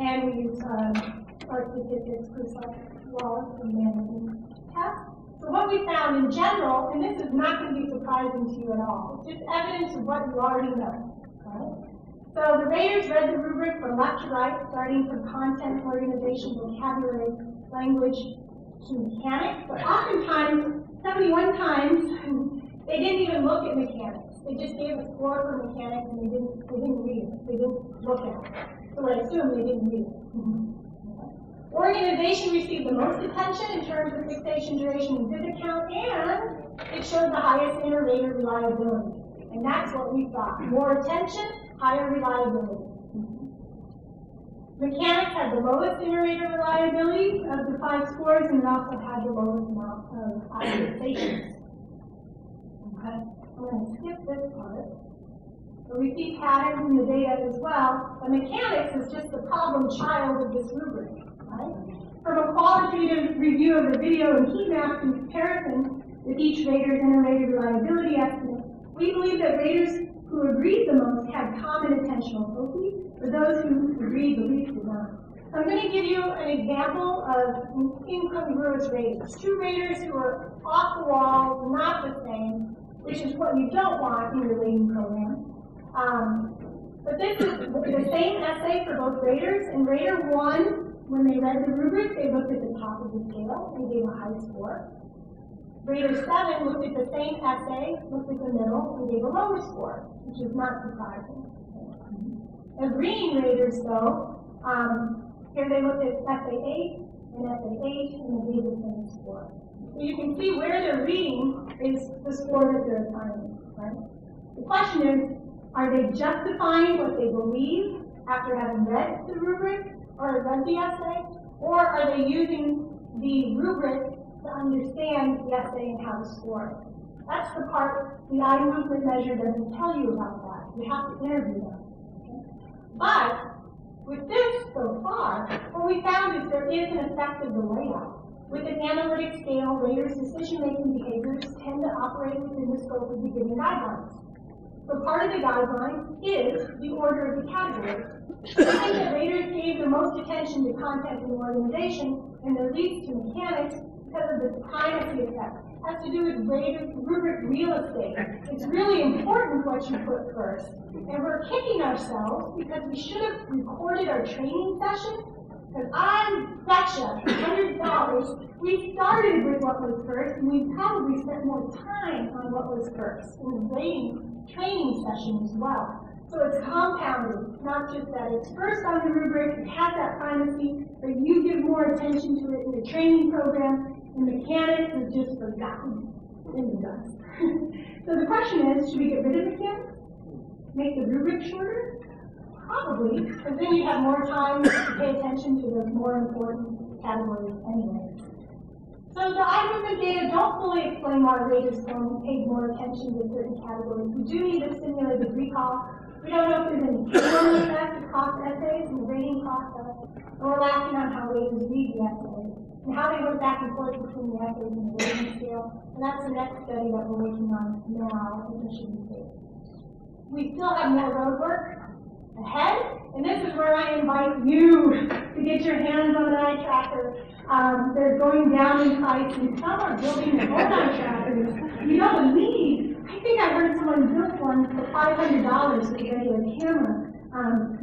Speaker 2: And we used our statistics for Wallace and Manning test. So what we found in general, and this is not going to be surprising to you at all, it's just evidence of what you already know. Right? So the raters read the rubric from left to right, starting from content, organization, vocabulary, language, to mechanics. But oftentimes, 71 times, they didn't even look at mechanics. They just gave a score for mechanics and they didn't read it. They didn't look at it. So I assume they didn't read it. Organization received the most attention in terms of fixation duration and visit count, and it showed the highest inner rater reliability. And that's what we thought. More attention, higher reliability. Mechanics had the lowest inner rater reliability of the 5 scores, and it also had the lowest amount of eye fixations. Okay, I'm going to skip this part. So we see patterns in the data as well. The mechanics is just the problem child of this rubric. Right? From a qualitative review of the video and heat maps in comparison with each rater's inner rater reliability estimate, we believe that raters who agreed the most had common attentional foci, but those who agreed the least did not. So I'm going to give you an example of incongruous raters. 2 raters who are off the wall, not the same, which is what you don't want in your rating program. But But this is the same essay for both graders. In grader 1, when they read the rubric, they looked at the top of the scale and gave a high score. Grader 7 looked at the same essay, looked at the middle, and gave a lower score, which is not surprising. As reading graders, though, here they looked at essay 8 and essay 8, and they gave the same score. So you can see where they're reading is the score that they're assigning, right? The question is, are they justifying what they believe after having read the rubric or read the essay, or are they using the rubric to understand the essay and how to score it? That's the part the eye movement measure doesn't tell you about that. You have to interview them. Okay? But with this so far, what we found is there is an effect of the layout. With an analytic scale, raters' decision-making behaviors tend to operate within the scope of the given guidelines. So part of the guidelines is the order of the categories. I think that raters gave the most attention to content and organization and the least to mechanics because of the primacy effect. It has to do with rubric real estate. It's really important what you put first. And we're kicking ourselves because we should have recorded our training session. Because I betcha $100, we started with what was first, and we probably spent more time on what was first in the training session as well. So it's compounded, not just that it's first on the rubric, it has that primacy, but you give more attention to it in the training program, and mechanics is just forgotten in the dust. So the question is, should we get rid of mechanics? Make the rubric shorter? Probably, because then you have more time to pay attention to the more important categories anyway. So the eye movement data don't fully explain why raters paid more attention to certain categories. We do need a simulated recall. We don't know if there's any cumulative effect across essays in the rating process, and we're lacking on how raters read the essays, and how they went back and forth between the essays and the rating scale. And that's the next study that we're working on now in Michigan State. We still have more road work ahead, and this is where I invite you to get your hands on an eye tracker. They're going down in price, and some are building their own eye trackers. You don't need, I think I heard someone built one for $500 with a regular camera.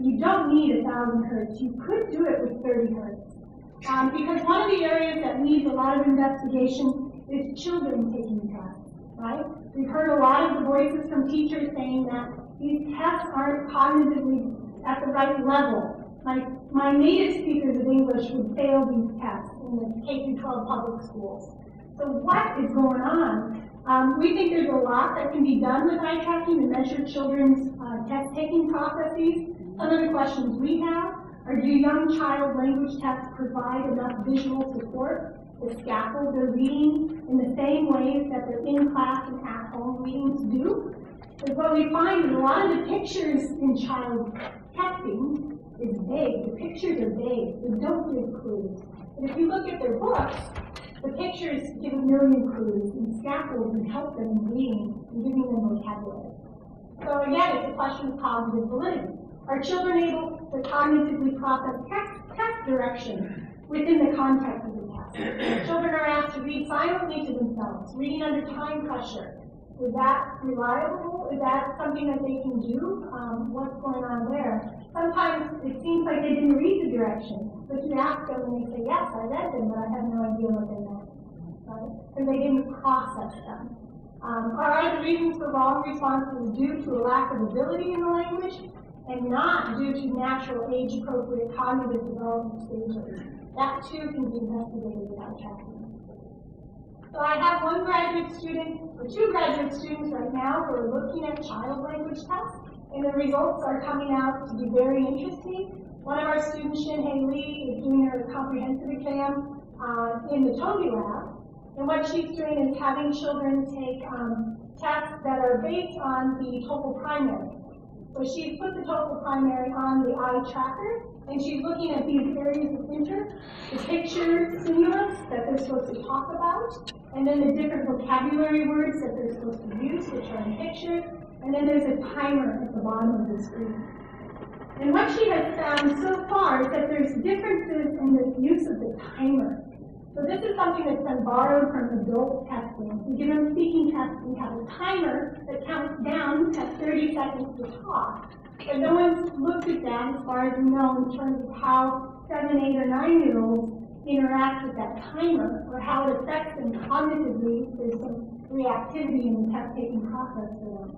Speaker 2: You don't need 1,000 hertz. You could do it with 30 hertz. Because one of the areas that needs a lot of investigation is children taking tests, right? We've heard a lot of the voices from teachers saying that these tests aren't cognitively at the right level. My native speakers of English would fail these tests in the K-12 public schools. So what is going on? We think there's a lot that can be done with eye tracking to measure children's test-taking processes. Some of the questions we have are, do young child language tests provide enough visual support to scaffold their reading in the same ways that their in-class and at-home readings do? Because what we find is a lot of the pictures in child testing is vague. The pictures are vague. They don't give clues. And if you look at their books, the pictures give a million clues and scaffold and help them in reading and giving them vocabulary. So again, it's a question of cognitive validity. Are children able to cognitively process text direction within the context of the test? Children are asked to read silently to themselves, reading under time pressure. Is that reliable? Is that something that they can do? What's going on there? Sometimes it seems like they didn't read the directions, but you ask them and they say, yes, I read them, but I have no idea what they meant. Right? Because they didn't process them. Are the reasons for wrong responses due to a lack of ability in the language and not due to natural age-appropriate cognitive development stages? That too can be investigated without tracking. So I have one graduate student, or two graduate students right now who are looking at child language tests, and the results are coming out to be very interesting. One of our students, Shinhei Lee, is doing her comprehensive exam in the Toby lab, and what she's doing is having children take tests that are based on the TOEFL primary. So she's put the TOEFL primary on the eye tracker, and she's looking at these areas of interest, the picture stimulus that they're supposed to talk about, and then the different vocabulary words that they're supposed to use, which are in pictures, and then there's a timer at the bottom of the screen. And what she has found so far is that there's differences in the use of the timer. So this is something that's been borrowed from adult testing. We give them speaking tests, we have a timer that counts down at 30 seconds to talk. But no one's haven't looked at that as far as we know in terms of how 7, 8, or 9-year-olds interact with that timer, or how it affects them cognitively. There's some reactivity in the test-taking process for them.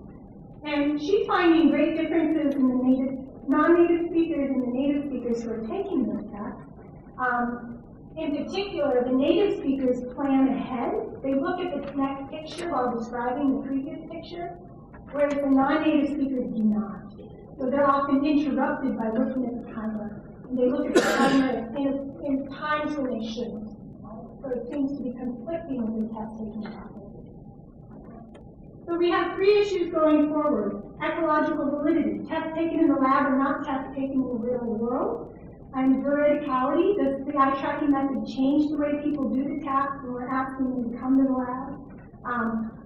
Speaker 2: And she's finding great differences in the non-native speakers and the native speakers who are taking this test. In particular, the native speakers plan ahead. They look at the next picture while describing the previous picture, whereas the non-native speakers do not. So they're often interrupted by looking at the timer. And they look at the timer in times when they shouldn't. So it seems to be conflicting with the test-taking process. So we have 3 issues going forward. Ecological validity, tests taken in the lab or not tests taken in the real world. And veridicality, does the eye tracking method change the way people do the task when we're asking them to come to the lab?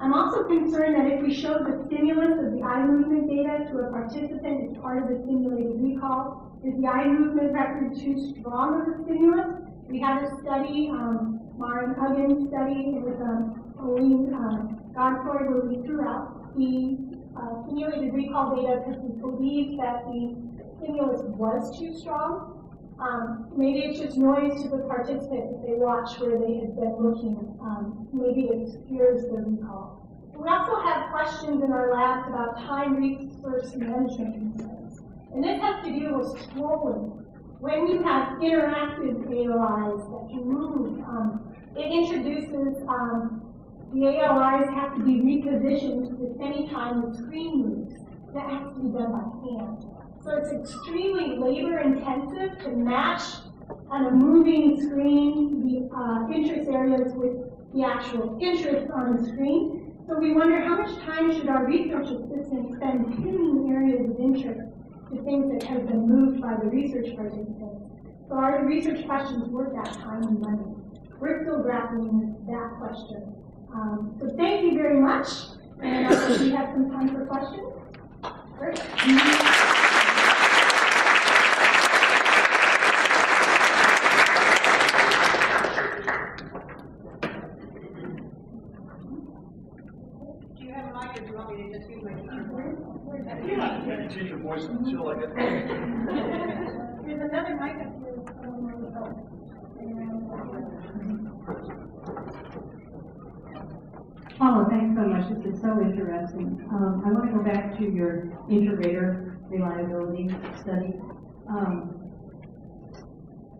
Speaker 2: I'm also concerned that if we show the stimulus of the eye movement data to a participant as part of the simulated recall, is the eye movement record too strong of a stimulus? We had a study, Maren Huggins study with Pauline Godfrey, where we threw out the simulated recall data because we believed that the stimulus was too strong. Maybe it's just noise to the participant if they watch where they had been looking. Maybe it obscures the recall. We also have questions in our labs about time resource management concerns. And this has to do with scrolling. When you have interactive AOIs that can move, it introduces the AOIs have to be repositioned with any time the screen moves. That has to be done by hand. So it's extremely labor intensive to match on a moving screen the interest areas with the actual interest on the screen. So we wonder how much time should our research assistants spend pinning areas of interest to things that have been moved by the research participants. So are the research questions worth that time and money? We're still grappling with that question. So thank you very much. And we have some time for questions. Great.
Speaker 8: Change your voice until I get there.
Speaker 2: There's another mic up here.
Speaker 9: Paula, thanks so much. This is so interesting. I want to go back to your inter-rater reliability study.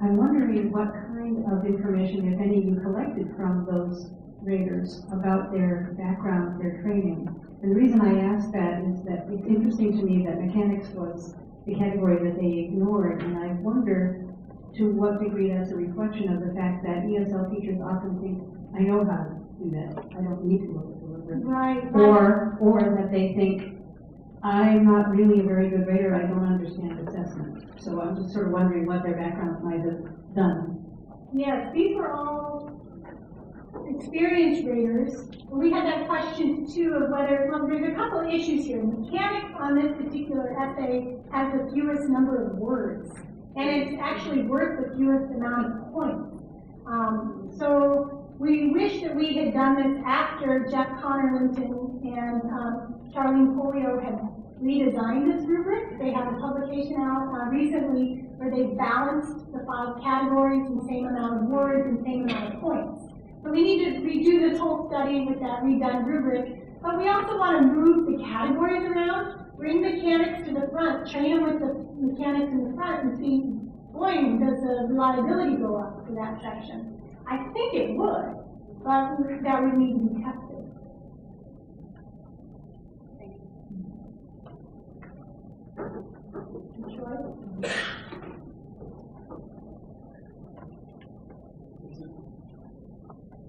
Speaker 9: I'm wondering what kind of information, if any, you collected from those raters about their background, their training. And the reason I ask that is that it's interesting to me that mechanics was the category that they ignored, and I wonder to what degree that's a reflection of the fact that ESL teachers often think, I know how to do that, I don't need to look at the rubric.
Speaker 2: Right.
Speaker 9: Or that they think, I'm not really a very good rater, I don't understand assessment. So I'm just sort of wondering what their backgrounds might have done.
Speaker 2: Yes, these were all experienced raters. We had that question too of whether, well, there's a couple of issues here. Mechanics on this particular essay has the fewest number of words, and it's actually worth the fewest amount of points. So we wish that we had done this after Jeff Connor-Linton and Charlene Polio had redesigned this rubric. They had a publication out recently where they balanced the 5 categories and same amount of words and same amount of points. So we need to redo this whole study with that redone rubric, but we also want to move the categories around, bring mechanics to the front, train them with the mechanics in the front, and see, boy, does the reliability go up for that section. I think it would, but that would need to be tested.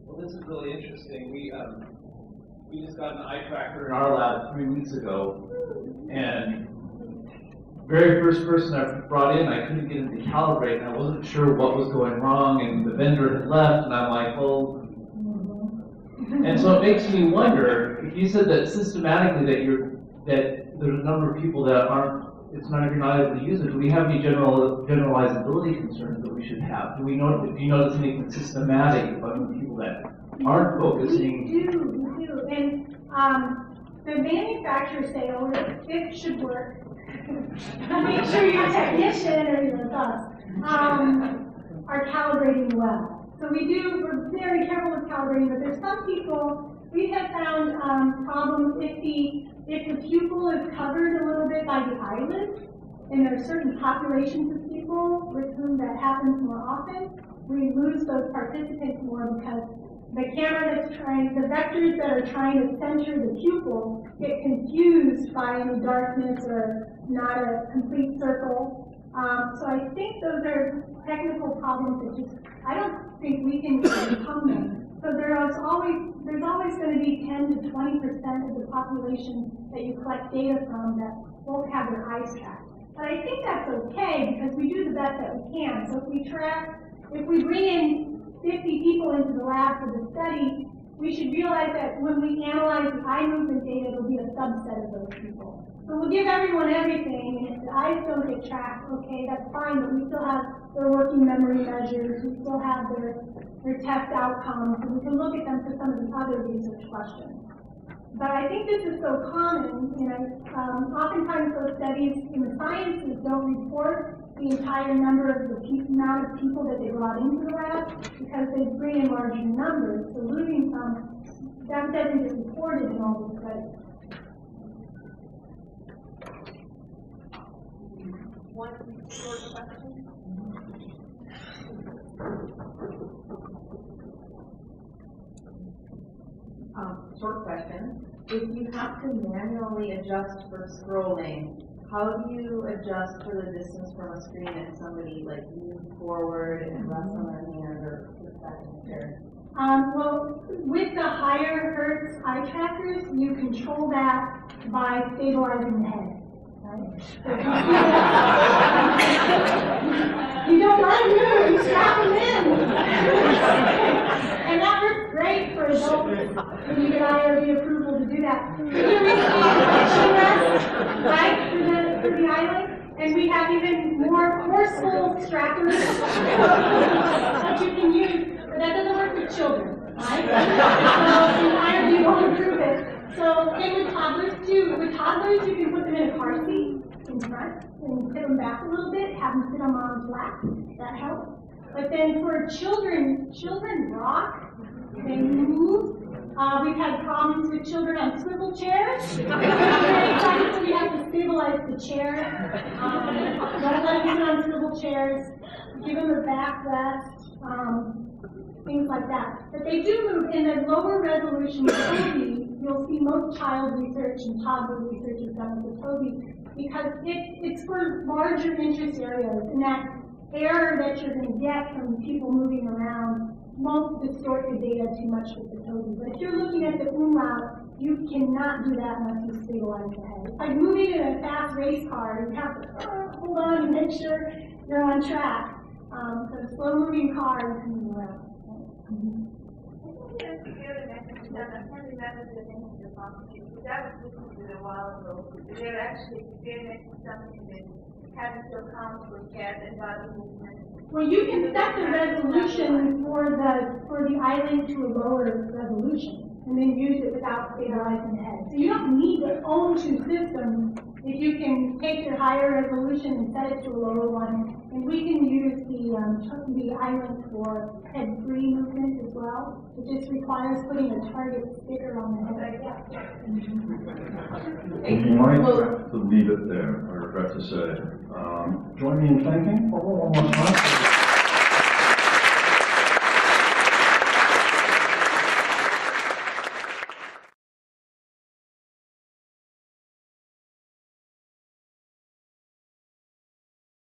Speaker 10: Well, this is really interesting. We just got an eye tracker in our lab 3 weeks ago, and very first person I brought in, I couldn't get him to calibrate, and I wasn't sure what was going wrong, and the vendor had left, and I'm like, well, and so it makes me wonder, if you said that systematically that there's a number of people that aren't, it's not, if you're not able to use it, do we have any generalizability concerns that we should have? Do you notice anything systematic about the people that aren't focusing?
Speaker 2: We do, and the manufacturers say, oh, it should work. make sure your technician or your bus are calibrating well. So we're very careful with calibrating, but there's some people, we have found problems if the pupil is covered a little bit by the eyelid, and there are certain populations of people with whom that happens more often, we lose those participants more because the vectors that are trying to center the pupil get confused by any darkness or not a complete circle. So I think those are technical problems that I don't think we can overcome them. So there's always going to be 10 to 20% of the population that you collect data from that won't have their eyes tracked. But I think that's okay because we do the best that we can. So if we bring in 50 people into the lab for the study, we should realize that when we analyze the eye movement data, it'll be a subset of those people. So we'll give everyone everything, and if the eyes don't get tracked, okay, that's fine, but we still have their working memory measures, we still have their test outcomes, and we can look at them for some of the other research questions. But I think this is so common, oftentimes those studies in the sciences don't report the entire number of amount of people that they brought into the lab because they bring in larger numbers. So losing some, that doesn't get reported in all the studies.
Speaker 11: One short question. Short question. If you have to manually adjust for scrolling, how do you adjust for the distance from a screen if somebody like moves forward and rests on their hand or puts back in the chair?
Speaker 2: Well, with the higher hertz eye trackers, you control that by stabilizing the head. Right? So you don't let them move, you strap them in. And that works great for adults when you get IRB approval to do that. You can reach right, for the eyelid, and we have even more forceful strappers that you can use, but that doesn't work with children, right? So the IRB won't approve it. So, and with toddlers too. With toddlers, you can put them in a car seat in front and sit them back a little bit, have them sit on mom's lap. That helps. But then for children rock, they move. We've had problems with children on swivel chairs. So we have to stabilize the chair. Don't let them sit on swivel chairs. Give them a back rest. Things like that. But they do move in the lower resolution Toby. You'll see most child research and toddler research is done with the Toby because it's for larger interest areas, and that error that you're going to get from people moving around won't distort the data too much with the Toby. But if you're looking at the umlaut, you cannot do that unless you stabilize the head. It's like moving in a fast race car. You have to hold on and make sure you're on track. So a slow-moving car, you can move around.
Speaker 11: They're actually experiencing something that having to account for cat and body movement.
Speaker 2: Well, you can set the resolution for the island to a lower resolution, and then use it without stabilizing the head. So you don't need to own two systems if you can take your higher resolution and set it to a lower one. And we can use the island for head-free movement as well. It just requires putting a target sticker on the head.
Speaker 12: We might have to leave it there, I regret to say. Join me in thanking Paula one more time.